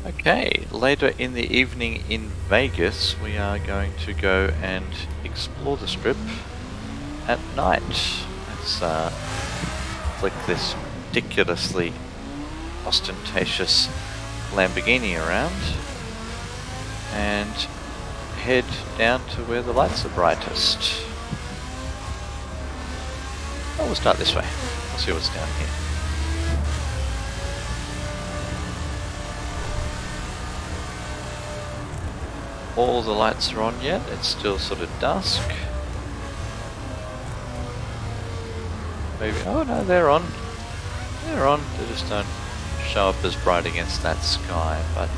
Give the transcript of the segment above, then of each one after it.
Okay, later in the evening in Vegas, we are going to go and explore the strip at night. Let's flick this ridiculously ostentatious Lamborghini around and head down to where the lights are brightest. Oh, we'll start this way. We'll see what's down here. All the lights are on yet, it's still sort of dusk. Maybe, oh no, they're on. They're on, they just don't show up as bright against that sky, but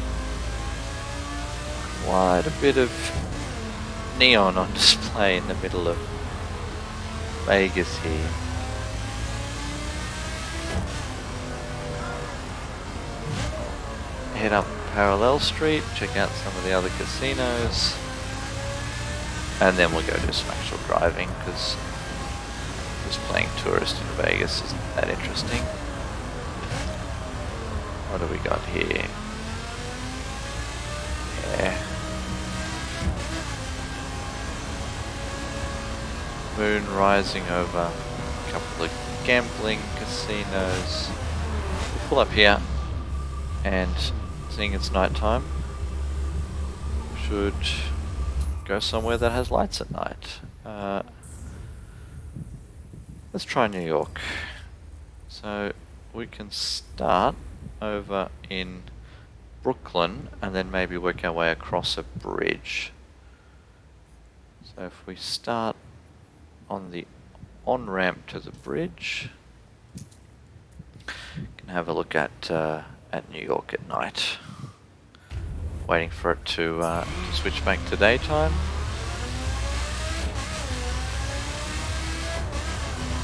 quite a bit of neon on display in the middle of Vegas here. Head up Parallel Street, check out some of the other casinos, and then we'll go do some actual driving, because just playing tourist in Vegas isn't that interesting. What do we got here? Yeah. Moon rising over a couple of gambling casinos. We'll pull up here, and seeing it's night time, should go somewhere that has lights at night. Let's try New York. So we can start over in Brooklyn and then maybe work our way across a bridge. So if we start on the on-ramp to the bridge, can have a look at New York at night. Waiting for it to switch back to daytime,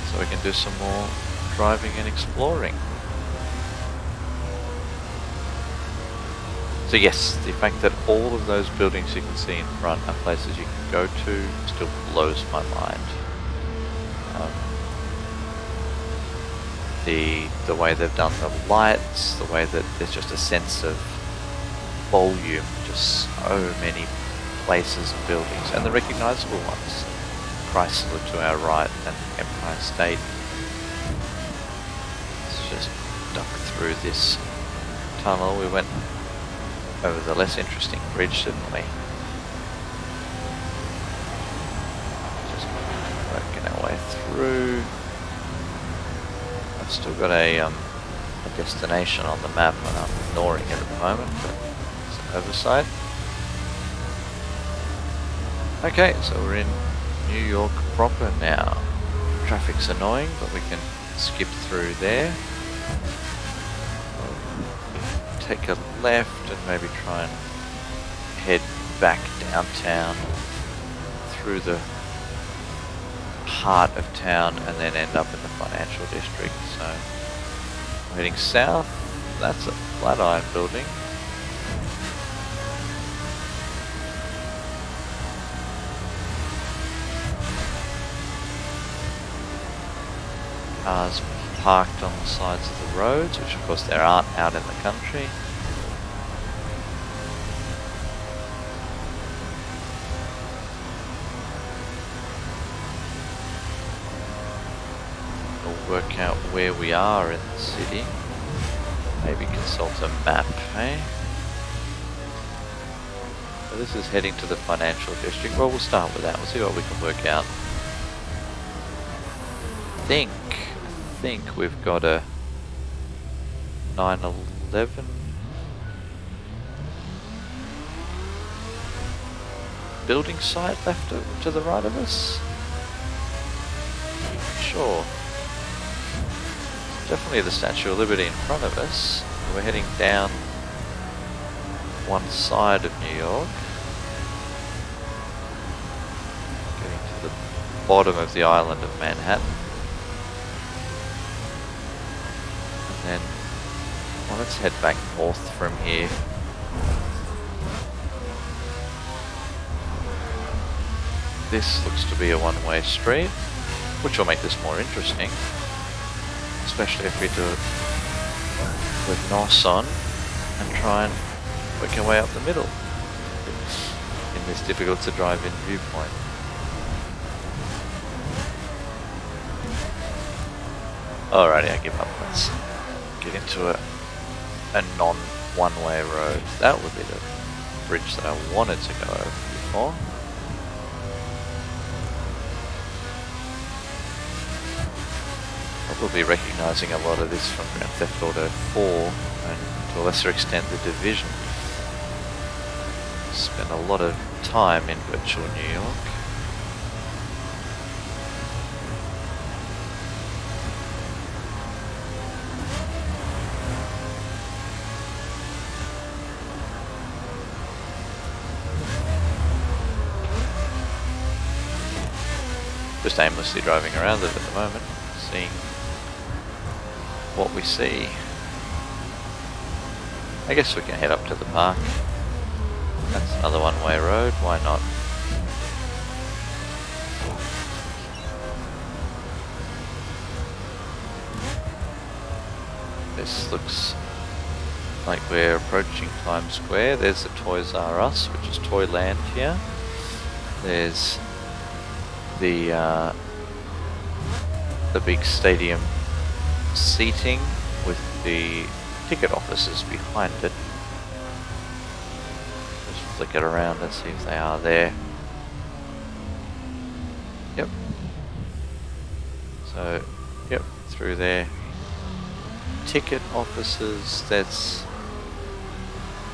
so we can do some more driving and exploring. So yes, the fact that all of those buildings you can see in front are places you can go to still blows my mind. The way they've done the lights, the way that there's just a sense of volume, just so many places and buildings, and the recognizable ones. Chrysler to our right and Empire State. Let's just duck through this tunnel. We went over the less interesting bridge, didn't we? Just working our way through. I've still got a destination on the map and I'm ignoring it at the moment, but it's an oversight. Okay, so we're in New York proper now. Traffic's annoying, but we can skip through there. Take a left and maybe try and head back downtown through the heart of town and then end up in the financial district. So we're heading south. That's a Flatiron building. Cars parked on the sides of the roads, which of course there aren't out in the country. We'll work out where we are in the city. Maybe consult a map, eh? So this is heading to the financial district. Well, we'll start with that. We'll see what we can work out. I think we've got a 9/11 building site left to the right of us. Sure. Definitely the Statue of Liberty in front of us. We're heading down one side of New York. Getting to the bottom of the island of Manhattan. And then, well, let's head back north from here. This looks to be a one-way street, which will make this more interesting, especially if we do it with NOS on and try and working our way up the middle in this difficult to drive in viewpoint. Alrighty, I give up. Let's get into a non-one-way road. That would be the bridge that I wanted to go over before. I will be recognising a lot of this from Grand Theft Auto 4 and to a lesser extent The Division. Spent a lot of time in virtual New York. Just aimlessly driving around it at the moment, seeing what we see. I guess we can head up to the park. That's another one-way road, why not? This looks like we're approaching Times Square. There's the Toys R Us, which is Toyland here. There's the big stadium seating with the ticket offices behind it. Just flick it around and see if they are there. Yep. So, yep, through there. Ticket offices, that's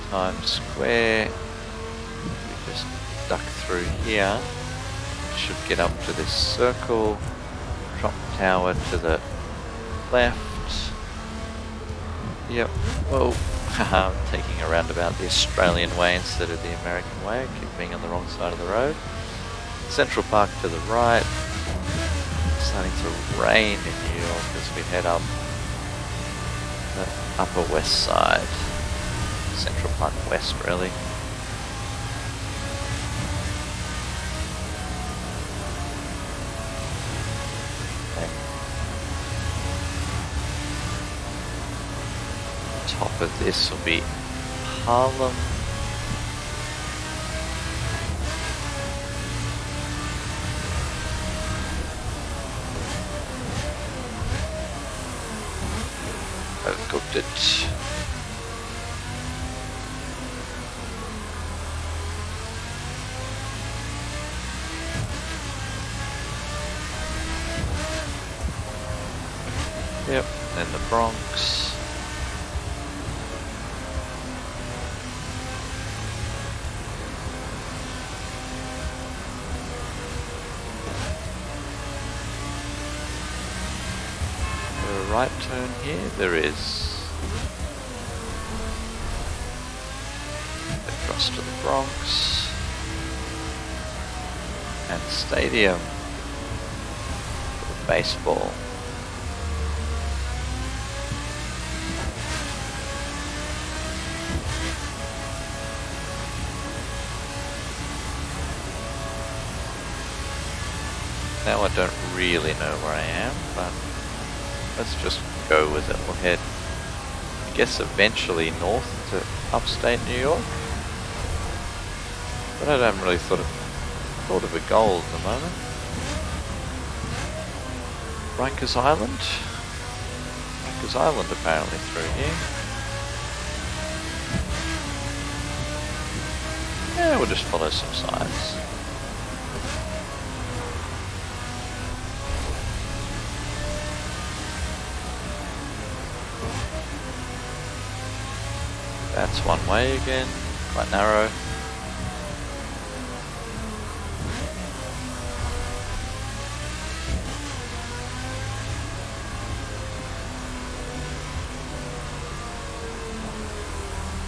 Times Square. We just duck through here. Should get up to this circle. Trump Tower to the left. Yep. Whoa. I'm taking a roundabout the Australian way instead of the American way. I keep being on the wrong side of the road. Central Park to the right. It's starting to rain in New York as we head up the Upper West Side. Central Park West, really. Top of this will be Harlem. I've cooked it. Yep, and the Bronx. Right turn here? There is. Across to the Bronx. And stadium. For the baseball. Now I don't really know where I am, but let's just go with it. We'll head, I guess, eventually north to upstate New York. But I haven't really thought of a goal at the moment. Rikers Island? Rikers Island apparently through here. Yeah, we'll just follow some signs. That's one way again, quite narrow.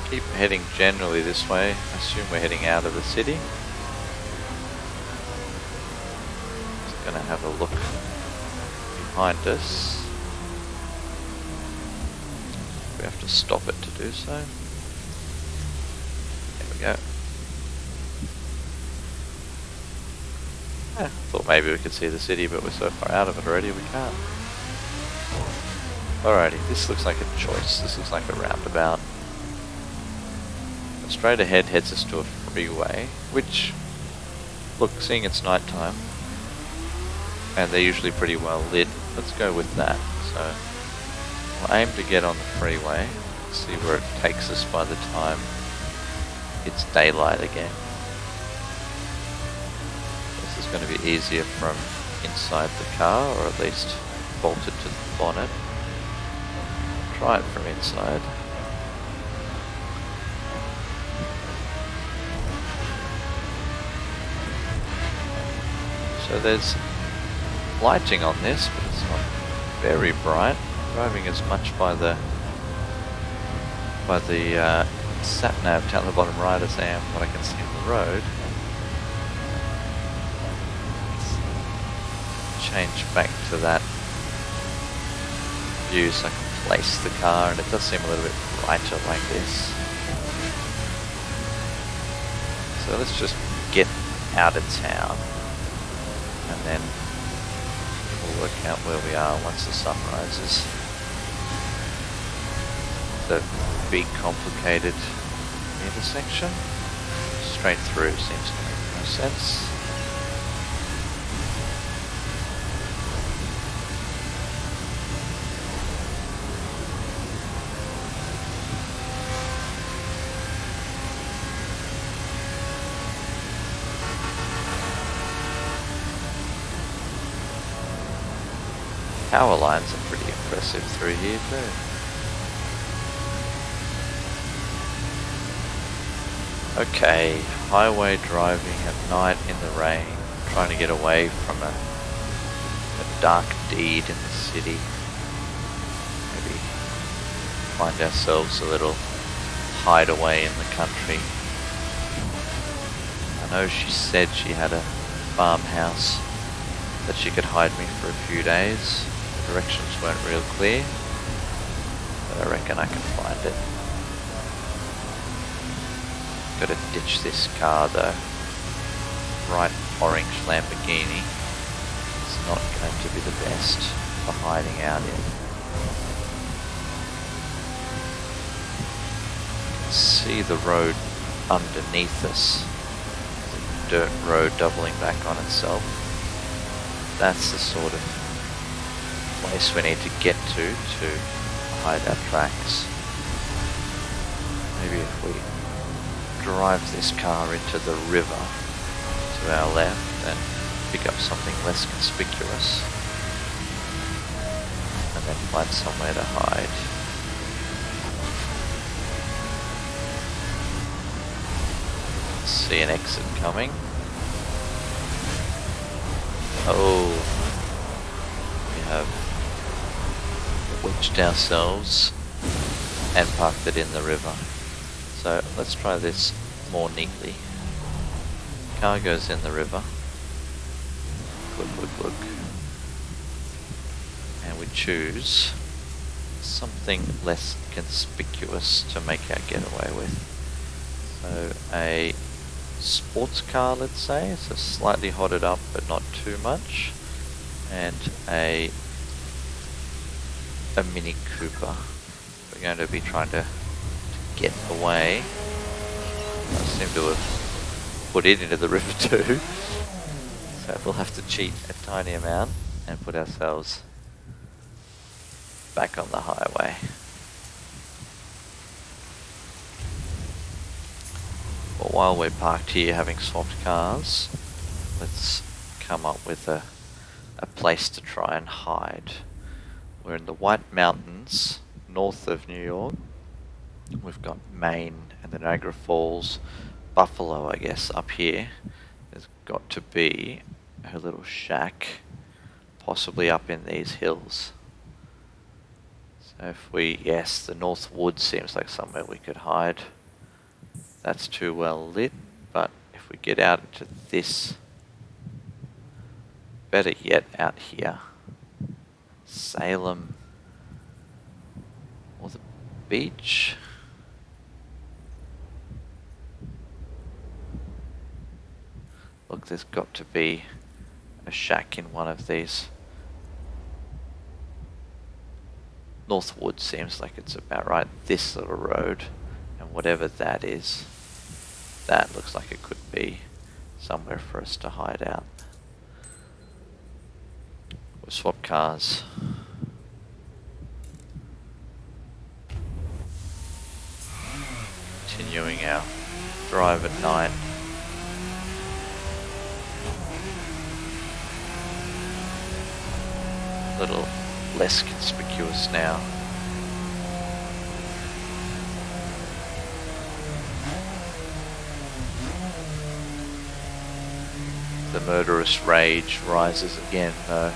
Keep heading generally this way. I assume we're heading out of the city. Just gonna have a look behind us. We have to stop it to do so. Go. Yeah, thought maybe we could see the city, but we're so far out of it already we can't. Alrighty, this looks like a choice. This looks like a roundabout. straight ahead heads us to a freeway, which, look, seeing it's nighttime, and they're usually pretty well lit, let's go with that. So we'll aim to get on the freeway, see where it takes us by the time it's daylight again. This is going to be easier from inside the car, or at least bolted to the bonnet. Try it from inside. So there's lighting on this, but it's not very bright. I'm driving as much by the sat nav down the bottom right as I am what I can see on the road. Let's change back to that view so I can place the car, and it does seem a little bit brighter like this. So let's just get out of town, and then we'll work out where we are once the sun rises. The big complicated intersection. Straight through seems to make no sense. Power lines are pretty impressive through here too. Okay, highway driving at night in the rain, trying to get away from a dark deed in the city. Maybe find ourselves a little hideaway in the country. I know she said she had a farmhouse that she could hide me for a few days. The directions weren't real clear, but I reckon I can find it. Gotta ditch this car though. Bright orange Lamborghini. It's not going to be the best for hiding out in. You can see the road underneath us. The dirt road doubling back on itself. That's the sort of place we need to get to hide our tracks. Maybe if we drive this car into the river to our left and pick up something less conspicuous, and then find somewhere to hide. See an exit coming. Oh, we have wedged ourselves and parked it in the river. So let's try this more neatly. Car goes in the river. Look. And we choose something less conspicuous to make our getaway with. So a sports car, let's say, so slightly hotted up but not too much, and a Mini Cooper. We're going to be trying to get away. I seem to have put it into the river too, so we'll have to cheat a tiny amount and put ourselves back on the highway. But while we're parked here having swapped cars, let's come up with a place to try and hide. We're in the White Mountains, north of New York. We've got Maine and the Niagara Falls, Buffalo, I guess, up here. There's got to be a little shack, possibly up in these hills. So if we, yes, the North Woods seems like somewhere we could hide. That's too well lit, but if we get out into this, better yet out here, Salem or the beach. Look, there's got to be a shack in one of these. Northwood seems like it's about right, this little road, and whatever that is. that. Looks like it could be somewhere for us to hide out. We'll swap cars. Continuing our drive at night. A little less conspicuous now. The murderous rage rises again though,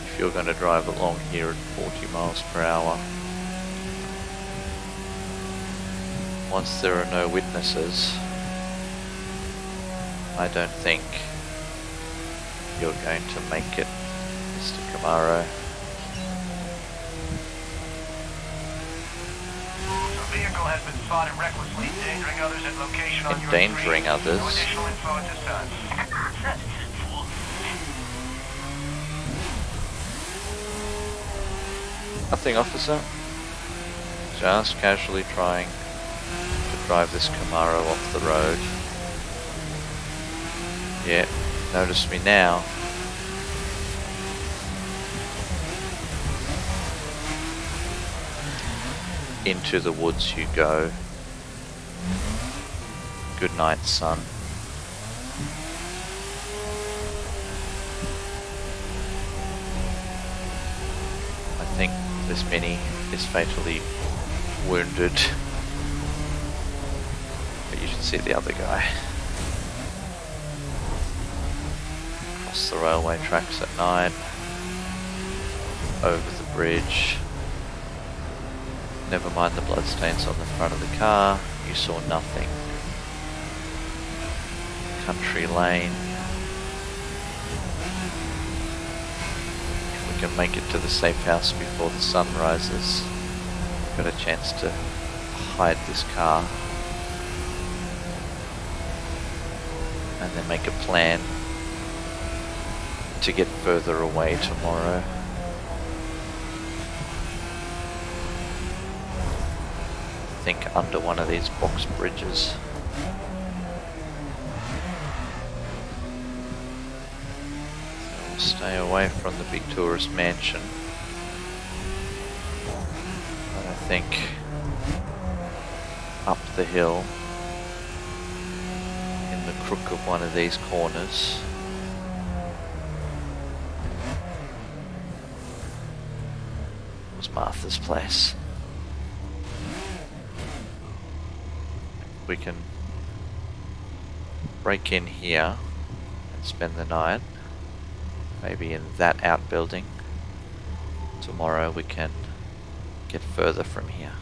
if you're going to drive along here at 40 miles per hour. Once there are no witnesses, I don't think you're going to make it, Mr. Camaro. A vehicle has been spotted recklessly endangering others at location on Endangering your others? No additional info at this time. Nothing, officer. Just casually trying to drive this Camaro off the road. Yeah, notice me now. Into the woods you go. Good night, son. I think this Mini is fatally wounded. But you should see the other guy. Across the railway tracks at night. Over the bridge. Never mind the bloodstains on the front of the car. You saw nothing. Country lane. If we can make it to the safe house before the sun rises, we've got a chance to hide this car and then make a plan to get further away tomorrow. I think under one of these box bridges. Stay away from the big tourist mansion. But I think up the hill in the crook of one of these corners was Martha's place. We can break in here and spend the night. Maybe in that outbuilding. Tomorrow we can get further from here.